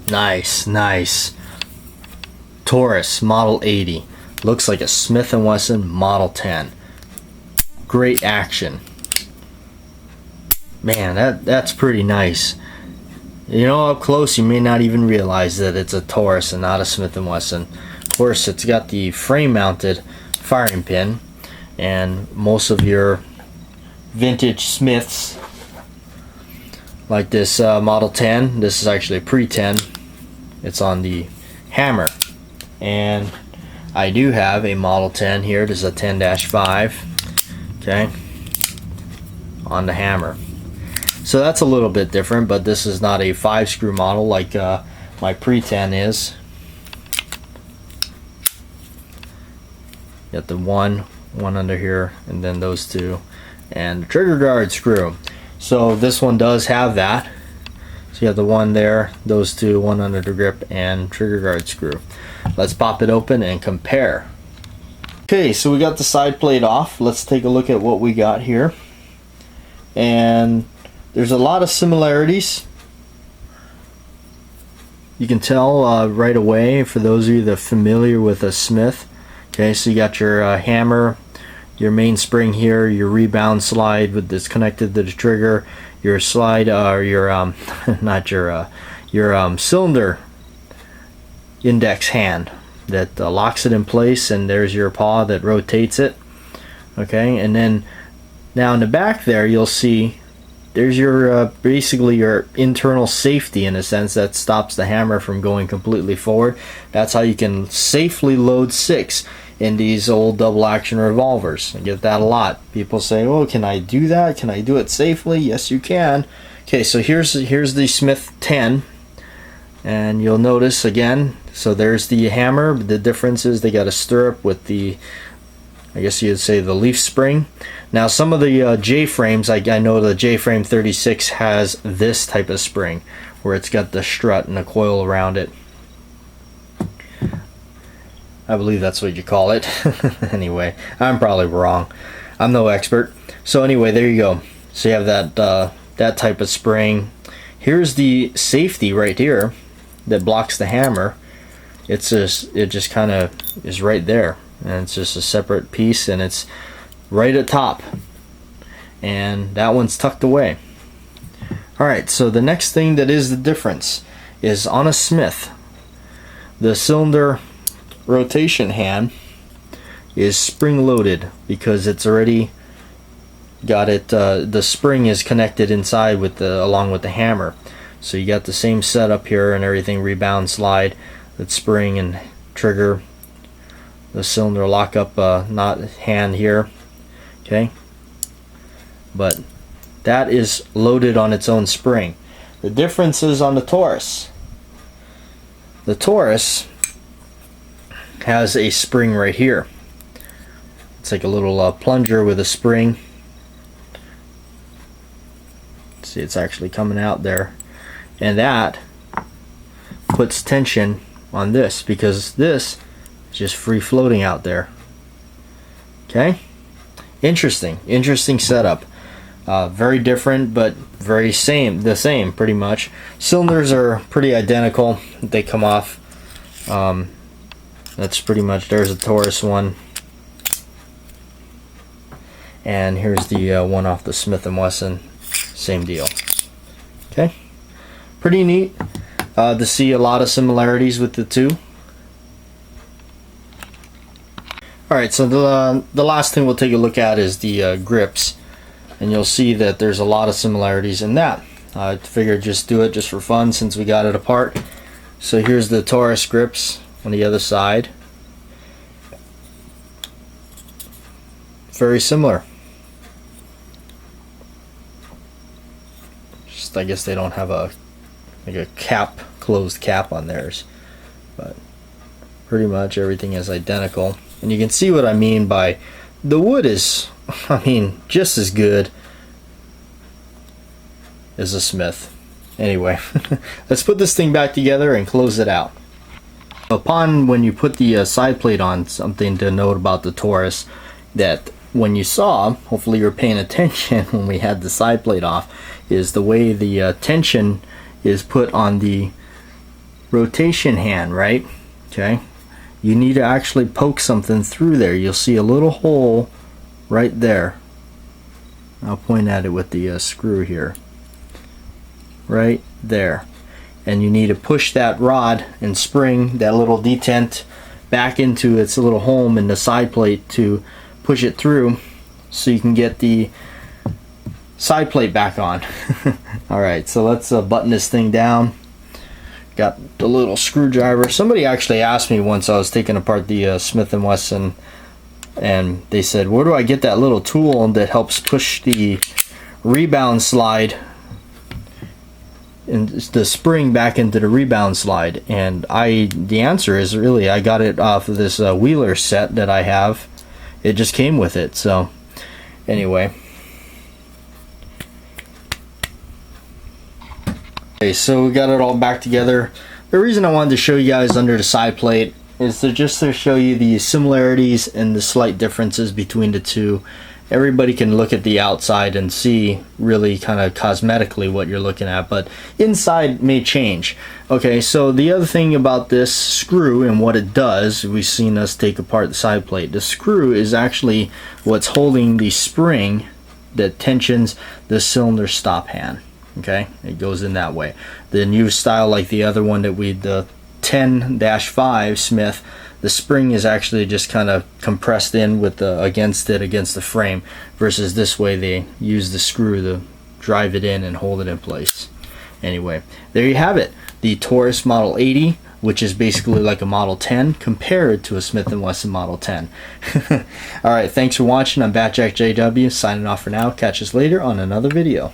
Nice, nice. Taurus Model 80. Looks like a Smith Wesson Model 10. Great action. Man, that's pretty nice. You know, up close you may not even realize that it's a Taurus and not a Smith & Wesson. Of course, it's got the frame mounted firing pin, and most of your vintage Smiths, like this Model 10, this is actually a pre-10, it's on the hammer. And I do have a Model 10 here. This is a 10-5, okay, on the hammer. So that's a little bit different, but this is not a 5-screw model like my pre-10 is. Got the one under here, and then those two, and the trigger guard screw. So this one does have that. So you have the one there, those two, one under the grip, and trigger guard screw. Let's pop it open and compare. Okay, so we got the side plate off. Let's take a look at what we got here. And there's a lot of similarities. You can tell right away, for those of you that are familiar with a Smith. Okay, so you got your hammer, your main spring here, your rebound slide with this connected to the trigger, your slide, not your cylinder index hand that locks it in place, and there's your paw that rotates it. Okay, and then now in the back there you'll see there's your basically your internal safety, in a sense, that stops the hammer from going completely forward. That's how you can safely load 6 in these old double action revolvers. I get that a lot. People say, oh, can I do that? Can I do it safely? Yes, you can. Okay, so here's the Smith 10, and you'll notice again, so there's the hammer. The difference is they got a stirrup with the, I guess you'd say, the leaf spring. Now some of the J-frames, I know the J-frame 36 has this type of spring where it's got the strut and a coil around it. I believe that's what you call it. Anyway, I'm probably wrong. I'm no expert. So anyway, there you go. So you have that type of spring. Here's the safety right here that blocks the hammer. It just kind of is right there, and it's just a separate piece, and it's right at top, and that one's tucked away. Alright, so the next thing that is the difference is on a Smith, the cylinder rotation hand is spring loaded because it's already got it, the spring is connected inside with along with the hammer. So you got the same setup here and everything, rebound slide, that spring and trigger, the cylinder lockup knot hand here. Okay, but that is loaded on its own spring. The difference is on the Taurus. The Taurus has a spring right here. It's like a little plunger with a spring. See, it's actually coming out there, and that puts tension on this because this is just free floating out there. Okay, interesting setup. Very different, but very the same pretty much. Cylinders are pretty identical. They come off. That's pretty much, there's a Taurus one, and here's the one off the Smith & Wesson. Same deal. Okay, pretty neat to see a lot of similarities with the two. Alright, so the last thing we'll take a look at is the grips, and you'll see that there's a lot of similarities in that. I figured just do it just for fun since we got it apart. So here's the Taurus grips on the other side. Very similar. Just, I guess they don't have a cap, closed cap on theirs, but pretty much everything is identical. And you can see what I mean by the wood is, I mean, just as good as a Smith. Anyway, let's put this thing back together and close it out. When you put the side plate on, something to note about the Taurus, that when you saw, hopefully you're paying attention when we had the side plate off, is the way the tension is put on the rotation hand, right? Okay, you need to actually poke something through there. You'll see a little hole right there. I'll point at it with the screw here, right there. And you need to push that rod and spring that little detent back into its little home in the side plate to push it through so you can get the side plate back on. Alright, so let's button this thing down. Got the little screwdriver. Somebody actually asked me once, I was taking apart the Smith & Wesson, and they said, where do I get that little tool that helps push the rebound slide and the spring back into the rebound slide? And the answer is, really, I got it off of this Wheeler set that I have. It just came with it. So anyway, okay, so we got it all back together. The reason I wanted to show you guys under the side plate is just to show you the similarities and the slight differences between the two. Everybody can look at the outside and see really kind of cosmetically what you're looking at, but inside may change. Okay, so the other thing about this screw and what it does, we've seen us take apart the side plate. The screw is actually what's holding the spring that tensions the cylinder stop hand. Okay, it goes in that way. The new style, like the other one that the 10-5 Smith, the spring is actually just kind of compressed in with against the frame, versus this way they use the screw to drive it in and hold it in place. Anyway, there you have it, the Taurus Model 80, which is basically like a Model 10 compared to a Smith & Wesson Model 10. Alright, thanks for watching. I'm Batjack JW, signing off for now. Catch us later on another video.